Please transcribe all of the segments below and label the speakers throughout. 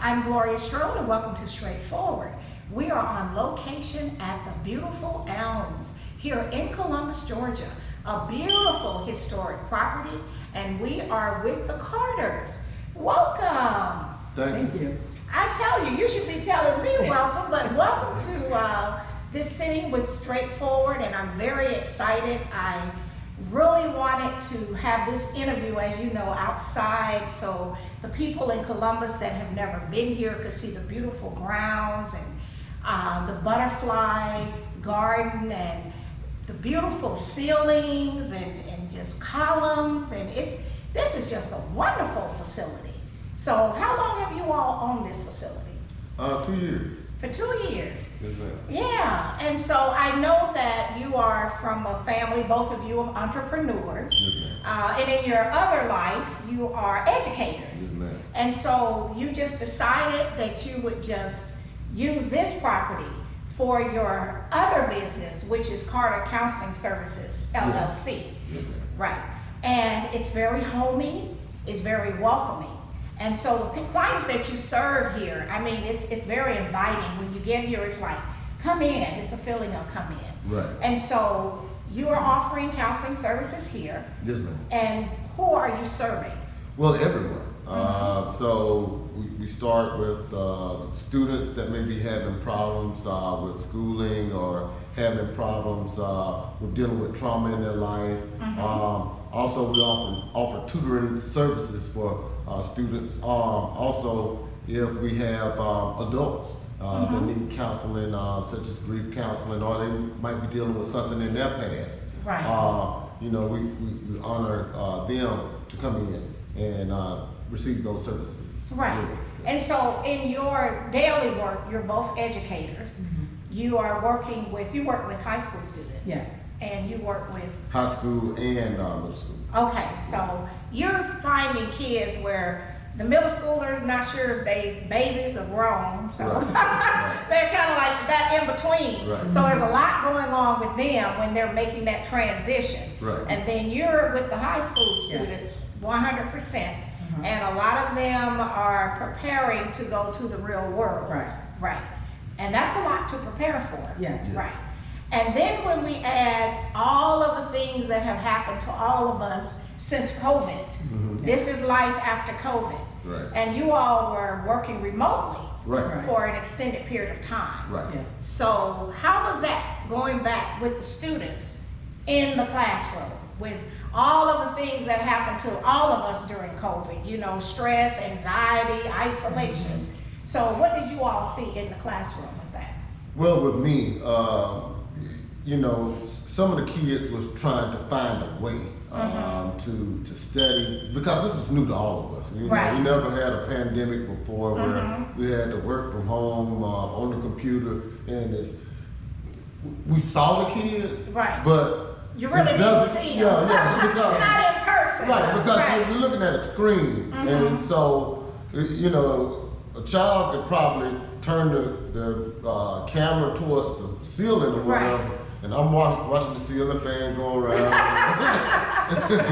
Speaker 1: I'm Gloria Strode and welcome to Straightforward. We are on location at the beautiful Elms here in Columbus, Georgia. A beautiful historic property, and we are with the Carters. Welcome.
Speaker 2: Thank you.
Speaker 1: I tell you, you should be telling me welcome, but welcome to this city with Straightforward, and I'm very excited. I really wanted to have this interview, as you know, outside, so the people in Columbus that have never been here could see the beautiful grounds and the butterfly garden and the beautiful ceilings and just columns, and this is just a wonderful facility. So how long have you all owned this facility?
Speaker 2: 2 years.
Speaker 1: For 2 years.
Speaker 2: Yes, ma'am.
Speaker 1: Yeah, and so I know that you are from a family, both of you, of entrepreneurs.
Speaker 2: Yes, ma'am.
Speaker 1: And in your other life, you are educators.
Speaker 2: Yes, ma'am.
Speaker 1: And so you just decided that you would just use this property for your other business, which is Carter Counseling Services, LLC.
Speaker 2: Yes, ma'am.
Speaker 1: Right. And it's very homey, it's very welcoming. And so the clients that you serve here, I mean, it's very inviting. When you get here, it's like, come in. It's a feeling of come in.
Speaker 2: Right.
Speaker 1: And so you are offering counseling services here.
Speaker 2: Yes, ma'am.
Speaker 1: And who are you serving?
Speaker 2: Well, everyone. So we start with students that may be having problems with schooling or having problems with dealing with trauma in their life. Also, we offer tutoring services for students. Also, if we have adults that need counseling, such as grief counseling, or they might be dealing with something in their past.
Speaker 1: Right.
Speaker 2: You know, we honor them to come in and receive those services.
Speaker 1: Right. And so in your daily work, you're both educators. You work with high school students.
Speaker 3: Yes.
Speaker 1: And you work with
Speaker 2: High school and middle school.
Speaker 1: okay, so you're finding kids where the middle schoolers not sure if they babies or grown, so
Speaker 2: Right.
Speaker 1: they're kind of like that in between.
Speaker 2: Right.
Speaker 1: So there's a lot going on with them when they're making that transition.
Speaker 2: Right.
Speaker 1: And then you're with the high school students 100%, and a lot of them are preparing to go to the real world.
Speaker 3: Right.
Speaker 1: Right. And that's a lot to prepare for.
Speaker 3: Yeah.
Speaker 2: Yes.
Speaker 1: Right. And then when we add all of the things that have happened to all of us since COVID, this is life after COVID.
Speaker 2: Right.
Speaker 1: And you all were working remotely
Speaker 2: Right.
Speaker 1: for an extended period of time.
Speaker 2: Right.
Speaker 3: Yes.
Speaker 1: So how was that going back with the students in the classroom with all of the things that happened to all of us during COVID, you know, stress, anxiety, isolation. So what did you all see in the classroom with that?
Speaker 2: Well, with me, you know, some of the kids was trying to find a way to study, because this was new to all of us. You know,
Speaker 1: Right.
Speaker 2: we never had a pandemic before where we had to work from home on the computer, and we saw the kids,
Speaker 1: Right.
Speaker 2: but
Speaker 1: You really
Speaker 2: this
Speaker 1: didn't
Speaker 2: doesn't-
Speaker 1: see them.
Speaker 2: yeah, because
Speaker 1: Not in person.
Speaker 2: right, because
Speaker 1: Right.
Speaker 2: you're looking at a screen, and so you know, a child could probably turn the camera towards the ceiling or whatever,
Speaker 1: Right.
Speaker 2: and I'm watching the ceiling fan go around.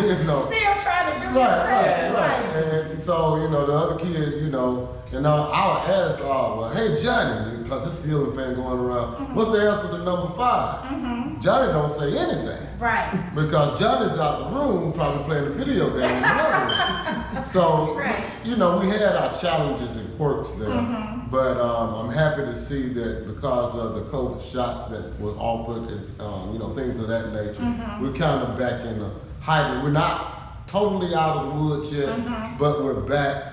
Speaker 2: You know,
Speaker 1: Still trying to do your thing.
Speaker 2: right. And so, you know, the other kid, you know, and I'll ask, well, hey, Johnny, because this ceiling fan going around, what's the answer to number 5? Johnny don't say anything.
Speaker 1: Right.
Speaker 2: Because Johnny's out the room probably playing a video game in another room. So,
Speaker 1: Right.
Speaker 2: you know, we had our challenges and quirks there. But I'm happy to see that because of the COVID shots that were offered and, you know, things of that nature, we're kind of back in the hybrid. We're not totally out of the woods yet, but we're back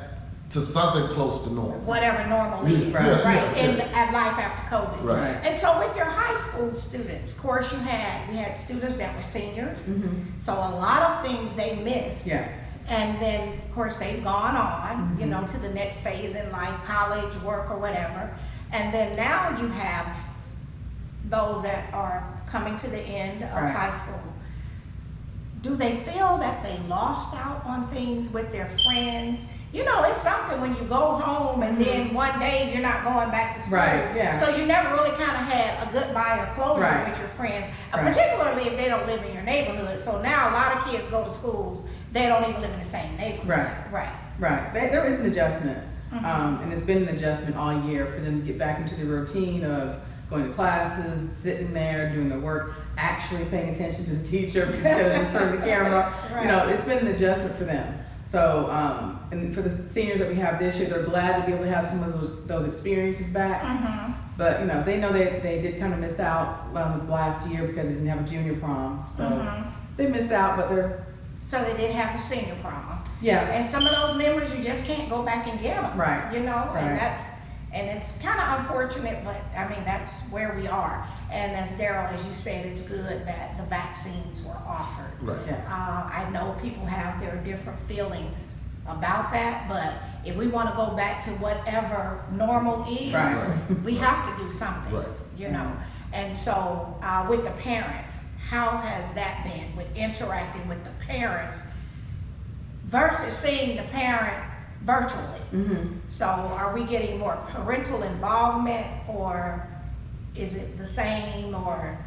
Speaker 2: to something close to normal.
Speaker 1: Whatever normal is,
Speaker 2: Yeah,
Speaker 1: right?
Speaker 2: yeah, yeah.
Speaker 1: At life after COVID.
Speaker 2: Right.
Speaker 1: And so with your high school students, of course we had students that were seniors. So a lot of things they missed.
Speaker 3: Yes.
Speaker 1: And then, of course, they've gone on, you know, to the next phase in life, college, work, or whatever. And then now you have those that are coming to the end of
Speaker 3: Right.
Speaker 1: high school. Do they feel that they lost out on things with their friends? You know, it's something when you go home and then one day you're not going back to school.
Speaker 3: Right, yeah.
Speaker 1: So you never really kind of had a goodbye or closure
Speaker 3: Right.
Speaker 1: with your friends,
Speaker 3: Right.
Speaker 1: particularly if they don't live in your neighborhood. So now a lot of kids go to schools, they don't even live in the same neighborhood.
Speaker 3: Right.
Speaker 1: Right.
Speaker 3: Right. There is an adjustment. And it's been an adjustment all year for them to get back into the routine of going to classes, sitting there, doing their work, actually paying attention to the teacher instead of just turning the camera.
Speaker 1: Right.
Speaker 3: You know, it's been an adjustment for them. So, and for the seniors that we have this year, they're glad to be able to have some of those experiences back. But, you know, they know they did kind of miss out last year because they didn't have a junior prom. So they missed out, but they're...
Speaker 1: So they did have the senior prom.
Speaker 3: Yeah.
Speaker 1: And some of those memories, you just can't go back and get them.
Speaker 3: Right.
Speaker 1: You know,
Speaker 3: Right.
Speaker 1: and it's kind of unfortunate, but I mean, that's where we are. And as Daryl, as you said, it's good that the vaccines were offered.
Speaker 2: Right.
Speaker 3: Yeah.
Speaker 1: I know people have their different feelings about that, but if we want to go back to whatever normal is,
Speaker 3: Right.
Speaker 1: we have to do something,
Speaker 2: Right.
Speaker 1: you know. And so with the parents, how has that been with interacting with the parents versus seeing the parent virtually? So are we getting more parental involvement, or is it the same or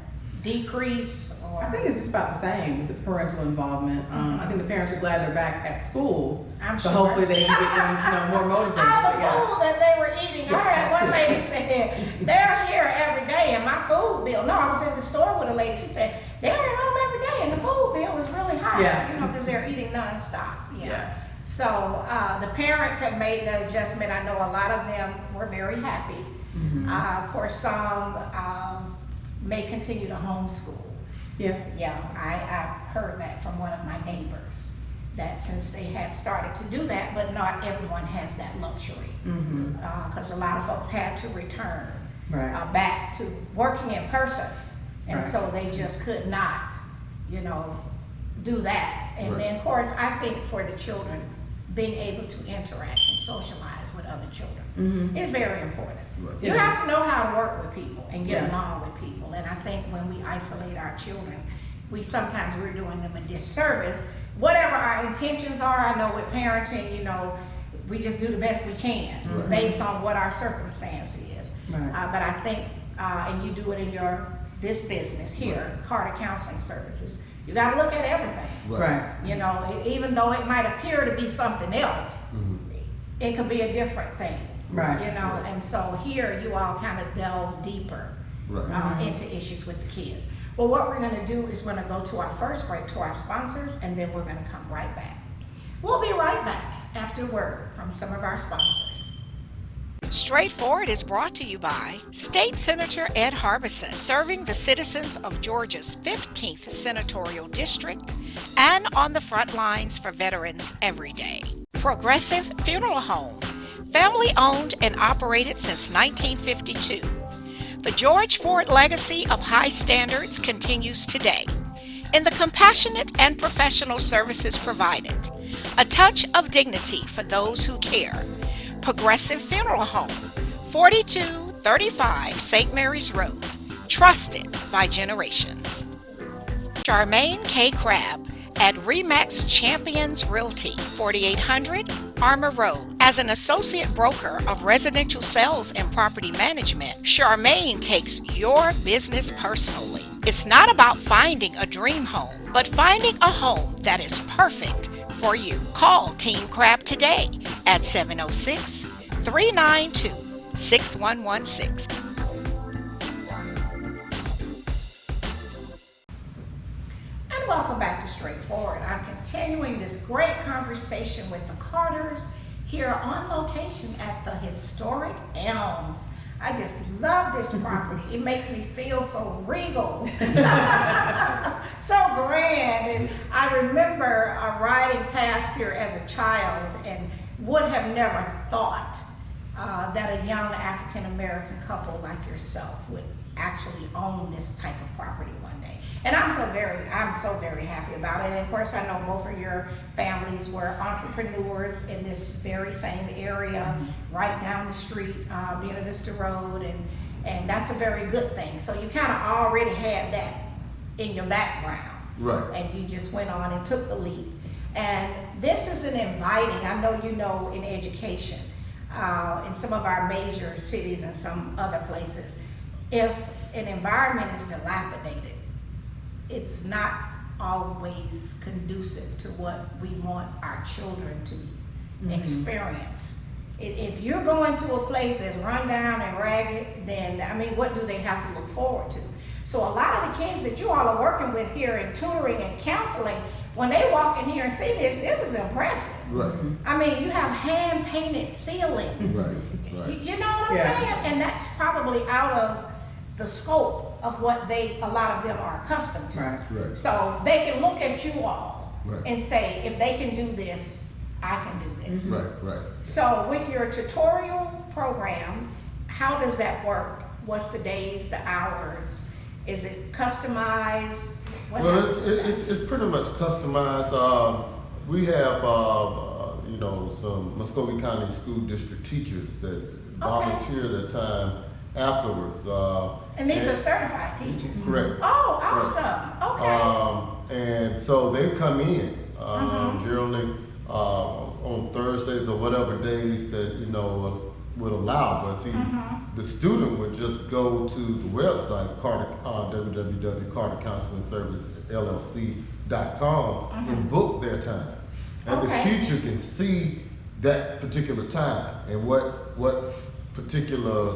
Speaker 1: decrease? Or
Speaker 3: I think it's just about the same with the parental involvement. I think the parents are glad they're back at school.
Speaker 1: I'm
Speaker 3: so
Speaker 1: sure.
Speaker 3: hopefully they can get them, more motivated.
Speaker 1: all the
Speaker 3: But yeah.
Speaker 1: food that they were eating.
Speaker 3: Yeah,
Speaker 1: I heard
Speaker 3: that
Speaker 1: one
Speaker 3: too.
Speaker 1: lady say, they're here every day and my food bill. No, I was in the store with a lady. She said, they're at home every day and the food bill is really high.
Speaker 3: Yeah.
Speaker 1: You know, because they're eating nonstop.
Speaker 3: Yeah.
Speaker 1: So the parents have made the adjustment. I know a lot of them were very happy. Of course, some may continue to homeschool.
Speaker 3: Yeah.
Speaker 1: Yeah, I've heard that from one of my neighbors, that since they had started to do that, but not everyone has that luxury. Because a lot of folks had to return
Speaker 3: Right.
Speaker 1: back to working in person. And
Speaker 3: Right.
Speaker 1: so they just could not, you know, do that. And
Speaker 2: Right.
Speaker 1: then, of course, I think for the children, being able to interact and socialize with other children is very important.
Speaker 2: Right.
Speaker 1: You
Speaker 3: It
Speaker 1: have to know how to work with people and get
Speaker 3: Yeah.
Speaker 1: along with people. And I think when we isolate our children, sometimes we're doing them a disservice. Whatever our intentions are, I know with parenting, you know, we just do the best we can based on what our circumstance is.
Speaker 3: Right.
Speaker 1: But I think, and you do it in this business here, Carter Counseling Services, you gotta look at everything.
Speaker 3: Right.
Speaker 1: You know, even though it might appear to be something else, it could be a different thing.
Speaker 3: Right.
Speaker 1: You know, and so here you all kind of delve deeper
Speaker 2: Right.
Speaker 1: into issues with the kids. Well, what we're gonna do is we're gonna go to our first break to our sponsors, and then we're gonna come right back. We'll be right back after a word from some of our sponsors. Straightforward is brought to you by State Senator Ed Harbison, serving the citizens of Georgia's 15th Senatorial District and on the front lines for veterans every day. Progressive Funeral Home, family owned and operated since 1952. The George Ford legacy of high standards continues today in the compassionate and professional services provided, a touch of dignity for those who care. Progressive Funeral Home, 4235 St. Mary's Road, trusted by generations. Charmaine K. Crabb at REMAX Champions Realty, 4800 Armour Road. As an associate broker of residential sales and property management, Charmaine takes your business personally. It's not about finding a dream home, but finding a home that is perfect for you. Call Team Crabb today at 706-392-6116. And welcome back to Straightforward. I'm continuing this great conversation with the Carters here on location at the historic Elms. I just love this property. It makes me feel so regal, so grand. And I remember riding past here as a child and would have never thought that a young African-American couple like yourself would actually own this type of property one day. And I'm so very happy about it. And of course, I know both of your families were entrepreneurs in this very same area, right down the street, Buena Vista Road, and that's a very good thing. So you kind of already had that in your background.
Speaker 2: Right.
Speaker 1: And you just went on and took the leap. And this is an inviting, I know you know in education, in some of our major cities and some other places, if an environment is dilapidated, it's not always conducive to what we want our children to experience If you're going to a place that's run down and ragged, then, I mean, what do they have to look forward to? So a lot of the kids that you all are working with here in tutoring and counseling, when they walk in here and see this is impressive.
Speaker 2: Right.
Speaker 1: I mean, you have hand-painted ceilings.
Speaker 2: Right. Right.
Speaker 1: You know what I'm saying? And that's probably out of the scope of what a lot of them are accustomed to.
Speaker 3: Right.
Speaker 2: Right.
Speaker 1: So they can look at you all
Speaker 2: Right.
Speaker 1: and say, if they can do this, I can do this.
Speaker 2: Right. Right.
Speaker 1: So with your tutorial programs, how does that work? What's the days, the hours? Is it customized? What
Speaker 2: Well,
Speaker 1: happens with that?
Speaker 2: it's pretty much customized. We have, you know, some Muskogee County School District teachers that volunteer their time afterwards.
Speaker 1: And these are certified teachers?
Speaker 2: Correct.
Speaker 1: Oh, awesome. Okay.
Speaker 2: And so they come in
Speaker 1: Mhm.
Speaker 2: generally on Thursdays or whatever days that, you know, would allow. But see, the student would just go to the website, www.cartercounselingservicellc.com and book their time. And the teacher can see that particular time and what particular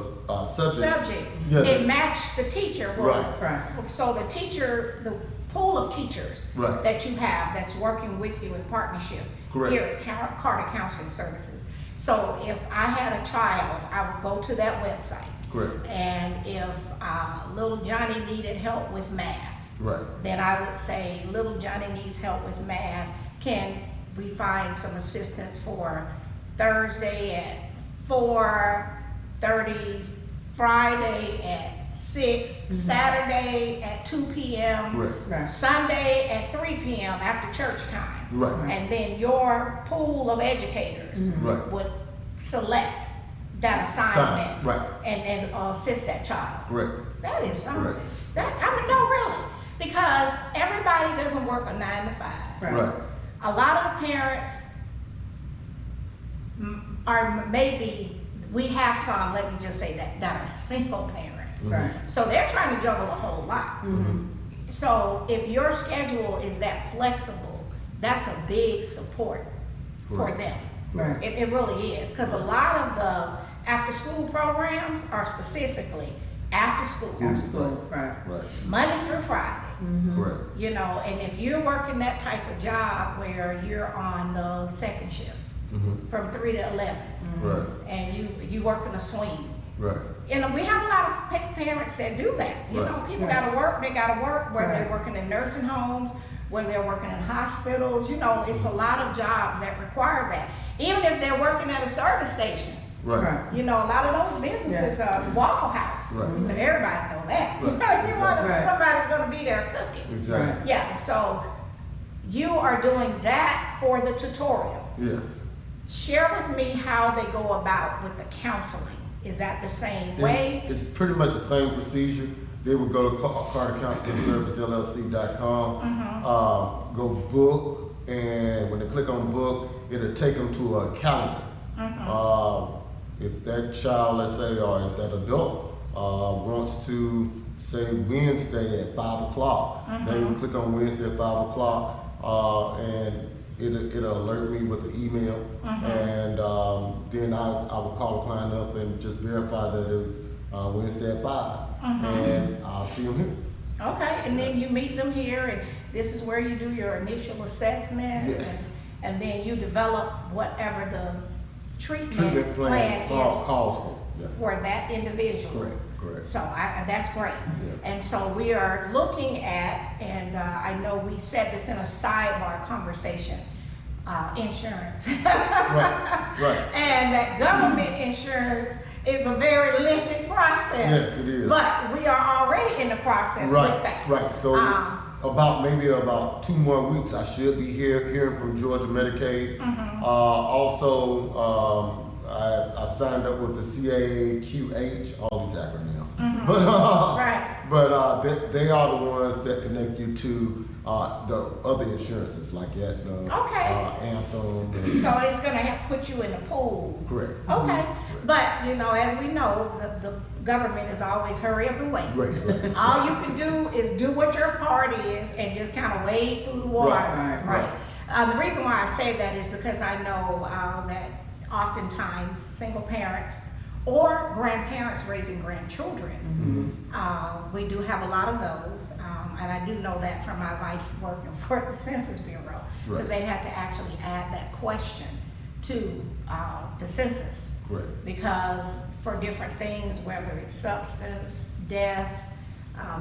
Speaker 2: subject. Yeah.
Speaker 1: It matched the teacher.
Speaker 2: Right.
Speaker 3: Right.
Speaker 1: So the teacher, the pool of teachers
Speaker 2: Right.
Speaker 1: that you have that's working with you in partnership
Speaker 2: Correct.
Speaker 1: here at Carter Counseling Services. So if I had a child, I would go to that website.
Speaker 2: Correct.
Speaker 1: And if little Johnny needed help with math,
Speaker 2: Right.
Speaker 1: then I would say, little Johnny needs help with math. Can we find some assistance for Thursday at 4:30, Friday at 6, Saturday at 2 p.m.,
Speaker 2: Right.
Speaker 3: Right.
Speaker 1: Sunday at 3 p.m. after church time.
Speaker 2: Right.
Speaker 1: And then your pool of educators
Speaker 2: Right.
Speaker 1: would select that assignment
Speaker 2: Right.
Speaker 1: and assist that child.
Speaker 2: Correct.
Speaker 1: That is something.
Speaker 2: Correct.
Speaker 1: I mean, no, really, because everybody doesn't work a 9 to 5.
Speaker 3: Right.
Speaker 2: Right.
Speaker 1: A lot of the parents are maybe, we have some, let me just say that are single parents.
Speaker 3: Right.
Speaker 1: So they're trying to juggle a whole lot. So if your schedule is that flexible, that's a big support for
Speaker 2: Correct.
Speaker 1: them.
Speaker 3: Right.
Speaker 1: It really is, because a lot of the after-school programs are specifically after school,
Speaker 3: After school. Right.
Speaker 2: Right.
Speaker 1: Monday through Friday.
Speaker 2: Correct.
Speaker 1: You know, and if you're working that type of job where you're on the second shift from 3 to 11,
Speaker 2: Right.
Speaker 1: and you working a swing.
Speaker 2: Right.
Speaker 1: You know, we have a lot of parents that do that. You
Speaker 2: Right.
Speaker 1: know, people
Speaker 3: Right.
Speaker 1: gotta work, they gotta work, whether they're
Speaker 3: Right.
Speaker 1: working in nursing homes, whether they're working in hospitals, you know, it's a lot of jobs that require that. Even if they're working at a service station,
Speaker 2: Right.
Speaker 3: Right.
Speaker 1: you know, a lot of those businesses, Waffle House,
Speaker 2: Right.
Speaker 1: you know, everybody know that.
Speaker 2: Right.
Speaker 1: You know, you want
Speaker 3: Right.
Speaker 1: somebody's gonna be there cooking.
Speaker 2: Exactly.
Speaker 1: Yeah, so you are doing that for the tutorial.
Speaker 2: Yes.
Speaker 1: Share with me how they go about with the counseling. Is that the same way?
Speaker 2: It's pretty much the same procedure. They would go to CarterCounselingServiceLLC.com, go book, and when they click on book, it'll take them to a calendar. If that child, let's say, or if that adult wants to say Wednesday at 5 o'clock, they can click on Wednesday at 5 o'clock, and it'll alert me with the email, and then I will call the client up and just verify that it was Wednesday at 5, and I'll see them here.
Speaker 1: Okay, and then you meet them here, and this is where you do your initial assessments,
Speaker 2: Yes.
Speaker 1: and then you develop whatever the treatment
Speaker 2: Treatment plan
Speaker 1: is
Speaker 2: calls for. Yeah.
Speaker 1: for that individual.
Speaker 2: Correct. Correct.
Speaker 1: So that's great.
Speaker 2: Yeah.
Speaker 1: And so we are looking at, and I know we said this in a sidebar conversation, insurance.
Speaker 2: Right. Right.
Speaker 1: And that government insurance is a very lengthy process.
Speaker 2: Yes, it is.
Speaker 1: But we are already in the process with
Speaker 2: Right,
Speaker 1: that.
Speaker 2: right. So maybe about 2 more weeks, I should be hearing from Georgia Medicaid. Also, I've signed up with the CAQH, all these acronyms. But they are the ones that connect you to the other insurances like Aetna, Anthem. And
Speaker 1: So it's gonna put you in the pool.
Speaker 2: correct.
Speaker 1: Okay, but you know, as we know, the government is always hurry up and wait.
Speaker 2: Right.
Speaker 1: All you can do is do what your part is and just kind of wade through the water.
Speaker 2: Right.
Speaker 1: The reason why I say that is because I know that oftentimes single parents or grandparents raising grandchildren. We do have a lot of those, and I do know that from my life working for the Census Bureau, because they had to actually add that question to the census.
Speaker 2: Right.
Speaker 1: Because for different things, whether it's substance, death,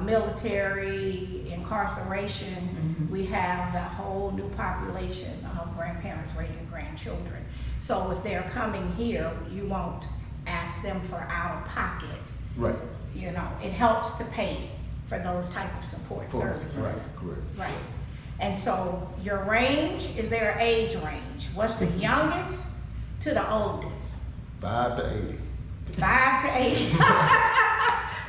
Speaker 1: military, incarceration, we have the whole new population of grandparents raising grandchildren. So if they're coming here, you won't ask them for out of pocket.
Speaker 2: Right.
Speaker 1: You know, it helps to pay for those type of support services.
Speaker 2: Right, correct.
Speaker 1: Right. And so your range, is there an age range? What's the youngest to the oldest?
Speaker 2: 5 to 80.
Speaker 1: 5 to 80.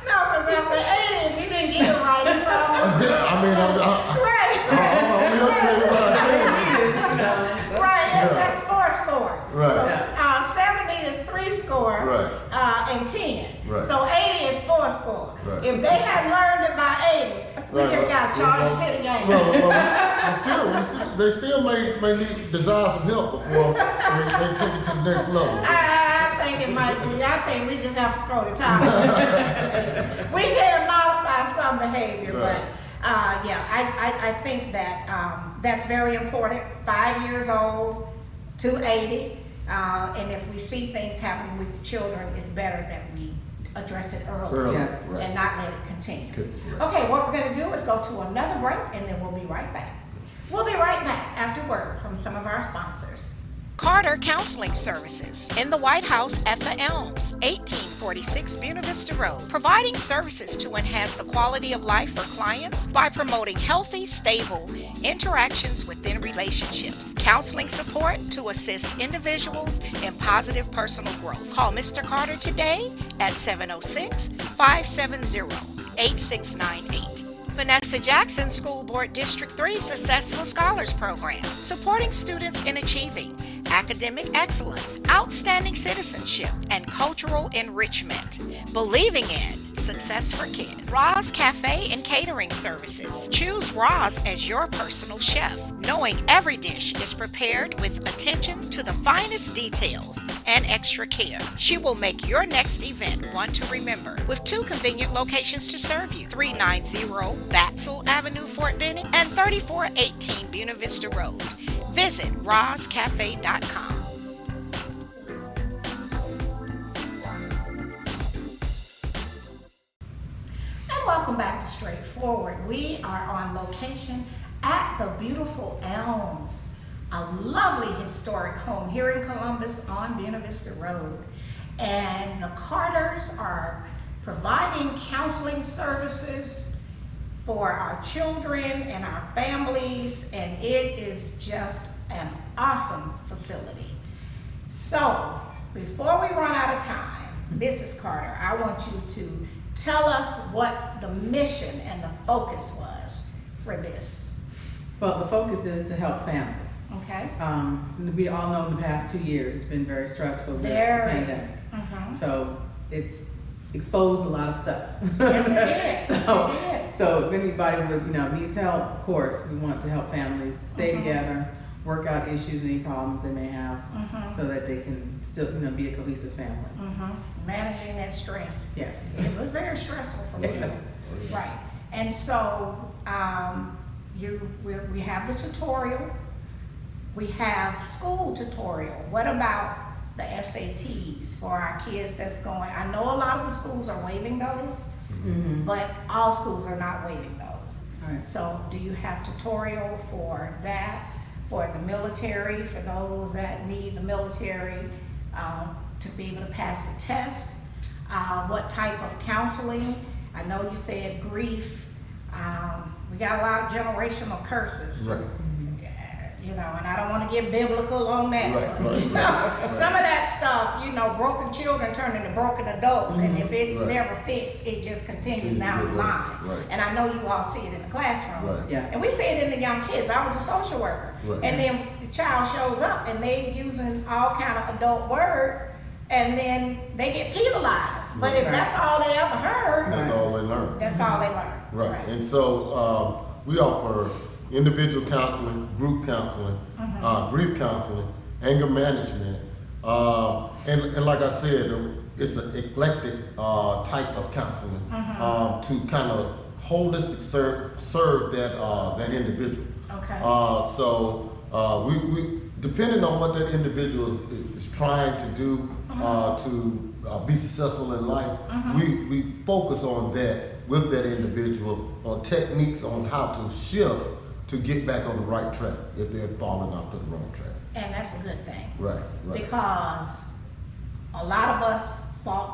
Speaker 1: No, because after 80, if you didn't get it right, it's almost.
Speaker 2: I mean,
Speaker 1: right.
Speaker 2: I'm okay with what I said.
Speaker 1: Right, that's 4 score.
Speaker 2: Right.
Speaker 1: So 70 is 3 score.
Speaker 2: Right.
Speaker 1: And 10.
Speaker 2: Right.
Speaker 1: So 80 is 4 score.
Speaker 2: Right.
Speaker 1: If they had learned it by 80, we just got to charge it to the game.
Speaker 2: Well, they still may need desire some help before they take it to the next level.
Speaker 1: I think it might be. I think we just have to throw the towel. We can modify some behavior,
Speaker 2: Right.
Speaker 1: but I think that that's very important. 5 years old to 80, and if we see things happening with the children, it's better that we address it early
Speaker 3: Yes.
Speaker 2: Right.
Speaker 1: and not let it continue.
Speaker 2: Correct.
Speaker 1: Okay, what we're going to do is go to another break, and then we'll be right back. We'll be right back after word from some of our sponsors. Carter Counseling Services in the White House at the Elms, 1846 Buena Vista Road, providing services to enhance the quality of life for clients by promoting healthy, stable interactions within relationships, counseling support to assist individuals in positive personal growth. Call Mr. Carter today at 706-570-8698. Vanessa Jackson School Board District 3 Successful Scholars Program, supporting students in achieving academic excellence, outstanding citizenship, and cultural enrichment. Believing in success for kids. Roz Cafe and Catering Services. Choose Roz as your personal chef, knowing every dish is prepared with attention to the finest details and extra care. She will make your next event one to remember, with 2 convenient locations to serve you: 390 Batzel Avenue, Fort Benning, and 3418 Buena Vista Road. Visit rozcafe.com. And welcome back to Straightforward. We are on location at the beautiful Elms, a lovely historic home here in Columbus on Buena Vista Road. And the Carters are providing counseling services for our children and our families, and it is just an awesome facility. So, before we run out of time, Mrs. Carter, I want you to tell us what the mission and the focus was for this.
Speaker 3: Well, the focus is to help families.
Speaker 1: Okay?
Speaker 3: We all know in the past 2 years, it's been very stressful with the
Speaker 1: Very.
Speaker 3: pandemic.
Speaker 1: Mhm.
Speaker 3: So it exposed a lot of stuff.
Speaker 1: Yes, it did.
Speaker 3: So,
Speaker 1: Yes, it did.
Speaker 3: so if anybody would, needs help, of course, we want to help families stay together, work out issues, any problems they may have, so that they can still, be a cohesive family.
Speaker 1: Managing that stress.
Speaker 3: Yes.
Speaker 1: It was very stressful for me. Right. And so we have the tutorial. We have school tutorial. What about the SATs for our kids that's going? I know a lot of the schools are waiving those, but all schools are not waiving those.
Speaker 3: Right.
Speaker 1: So do you have tutorial for that, for the military, for those that need the military to be able to pass the test? What type of counseling? I know you said grief. We got a lot of generational curses.
Speaker 2: Right.
Speaker 1: And I don't want to get biblical on that.
Speaker 2: Right,
Speaker 1: But,
Speaker 2: right.
Speaker 1: some of that stuff, broken children turn into broken adults, and if it's
Speaker 2: Right.
Speaker 1: never fixed, it just continues down the
Speaker 2: Right.
Speaker 1: line.
Speaker 2: Right.
Speaker 1: And I know you all see it in the classroom.
Speaker 2: Right.
Speaker 3: Yes.
Speaker 1: And we see it in the young kids. I was a social worker.
Speaker 2: Right.
Speaker 1: And then the child shows up and they using all kind of adult words, and then they get penalized. But if
Speaker 3: Right.
Speaker 1: that's all they ever heard,
Speaker 2: That's all they learn.
Speaker 1: that's all they learn.
Speaker 2: Right. And so we offer individual counseling, group counseling, grief counseling, anger management, And like I said, it's an eclectic type of counseling to kind of holistic serve that individual.
Speaker 1: Okay.
Speaker 2: So we depending on what that individual is trying to do to be successful in life, we focus on that with that individual on techniques on how to shift to get back on the right track if they're falling off to the wrong track.
Speaker 1: And that's a good thing.
Speaker 2: Right.
Speaker 1: Because a lot of us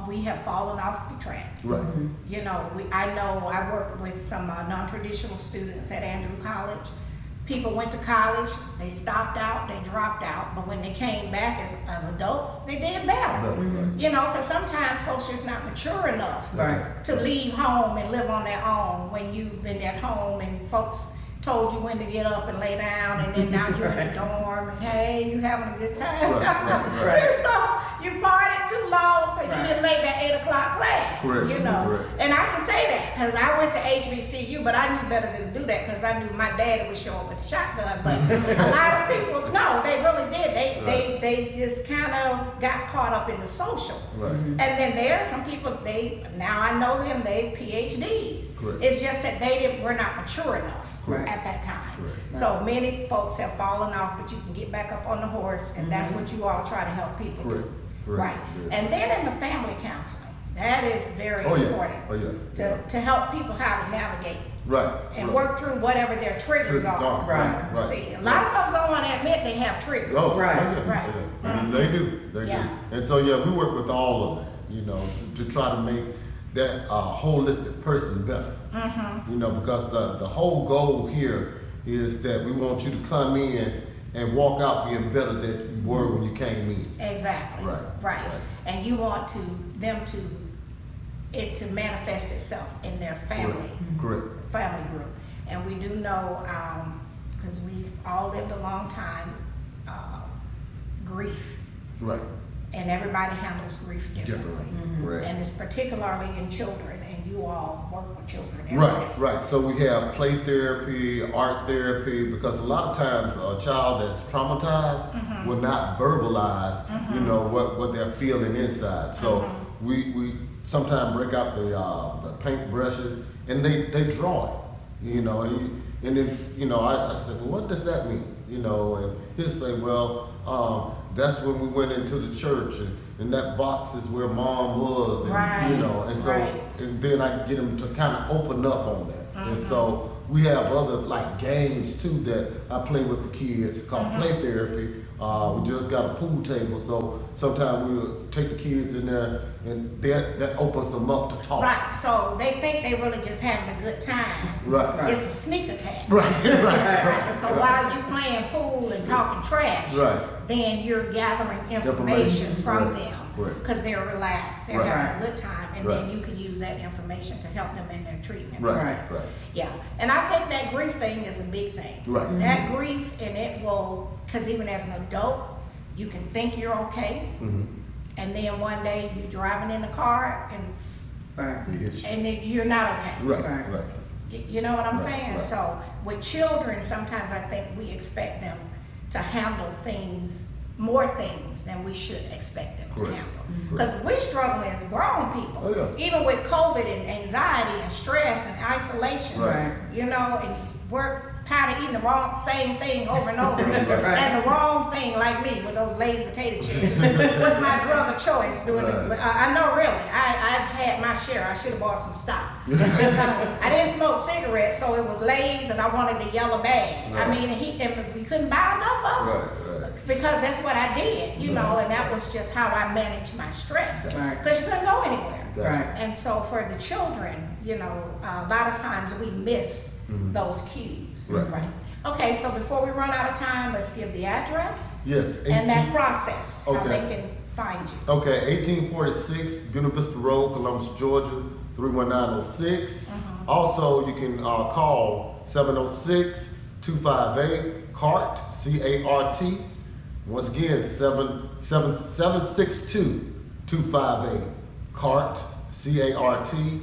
Speaker 1: we have fallen off the track.
Speaker 2: Right.
Speaker 1: You know, I know I worked with some non-traditional students at Andrew College. People went to college, they stopped out, they dropped out, but when they came back as adults, they did better. You know, because sometimes folks just not mature enough to leave home and live on their own when you've been at home and folks told you when to get up and lay down, and then now you're in the dorm and hey, you having a good time. So you partied too long, so you didn't make that 8 o'clock class. You know, and I can say that because I went to HBCU, but I knew better than to do that because I knew my daddy would show up with a shotgun. But a lot of people, no, they really did. They just kind of got caught up in the social. And then there are some people. Now I know them. They PhDs. It's just that were not mature enough. At that time. So many folks have fallen off, but you can get back up on the horse, and that's what you all try to help people do. And then in the family counseling, that is very important to help people how to navigate and work through whatever their triggers are. See, a lot of folks don't want to admit they have triggers.
Speaker 2: They do. And so we work with all of that, you know, to try to make that holistic person better. You know, because the whole goal here is that we want you to come in and walk out being better than you were when you came in.
Speaker 1: Exactly. Right. And you want them to manifest itself in their family. Family group. And we do know, because we've all lived a long time, grief. And everybody handles grief differently. And it's particularly in children, and you all work with children every day.
Speaker 2: So we have play therapy, art therapy, because a lot of times a child that's traumatized will not verbalize, you know, what they're feeling inside. So we sometimes break out the paint brushes and they draw it, you know, and then, you know, I said, well, what does that mean? You know, and he'll say, well, that's when we went into the church, and that box is where mom was, and you know, and so and then I get them to kind of open up on that. And so we have other like games too that I play with the kids called play therapy. We just got a pool table, so sometimes we'll take the kids in there, and that opens them up to talk.
Speaker 1: So they think they really just having a good time. It's a sneak attack. And so while you playing pool and talking trash, then you're gathering information from them because they're relaxed, they're having a good time, and then you can use that information to help them in their treatment. And I think that grief thing is a big thing. That grief, and it will, because even as an adult, you can think you're okay, and then one day you're driving in the car and then you're not okay. You know what I'm saying? So with children, sometimes I think we expect them to handle more things than we should expect them to handle. Because we're struggling as grown people, even with COVID and anxiety and stress and isolation, you know, and we're tired of eating the same thing over and over and the wrong thing, like me with those Lay's potato chips was my drug of choice doing I know, really, I've had my share. I should have bought some stock. I didn't smoke cigarettes, so it was Lay's, and I wanted the yellow bag. I mean, and we couldn't buy enough of them because that's what I did, you know, and that was just how I managed my stress because you couldn't go anywhere. And so for the children, you know, a lot of times we miss those cues. Okay, so before we run out of time, let's give the address. And that process, how they can find you.
Speaker 2: 1846 Buena Vista Road, Columbus, Georgia, 31906. Also, you can call 706-258-CART, C-A-R-T. Once again, 762-258-CART, C-A-R-T.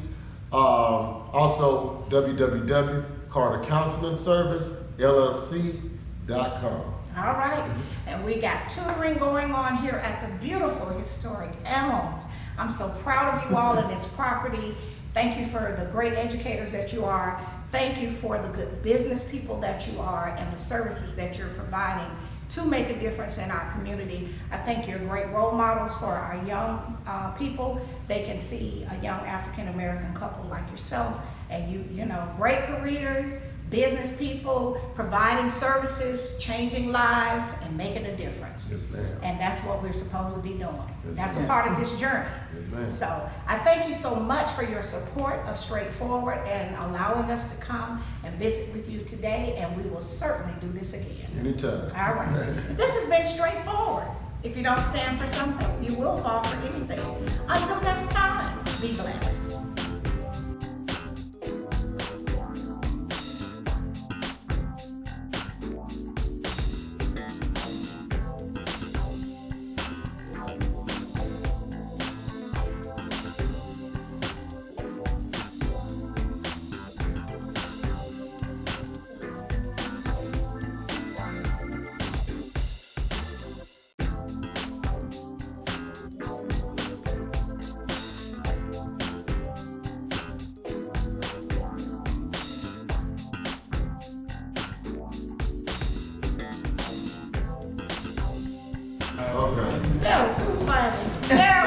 Speaker 2: Also, www.CarterCounselingService, LLC.com.
Speaker 1: All right, and we got tutoring going on here at the beautiful historic Elms. I'm so proud of you all in this property. Thank you for the great educators that you are. Thank you for the good business people that you are and the services that you're providing to make a difference in our community. I think you're great role models for our young people. They can see a young African-American couple like yourself, and you know, great careers, business people, providing services, changing lives, and making a difference.
Speaker 2: Yes, ma'am.
Speaker 1: And that's what we're supposed to be doing.
Speaker 2: Yes,
Speaker 1: That's
Speaker 2: ma'am.
Speaker 1: a part of this journey.
Speaker 2: Yes, ma'am.
Speaker 1: So I thank you so much for your support of Straightforward and allowing us to come and visit with you today, and we will certainly do this again.
Speaker 2: Anytime.
Speaker 1: All right. This has been Straightforward. If you don't stand for something, you will fall for anything. Until next time, be blessed.
Speaker 2: Okay.
Speaker 1: That was too funny.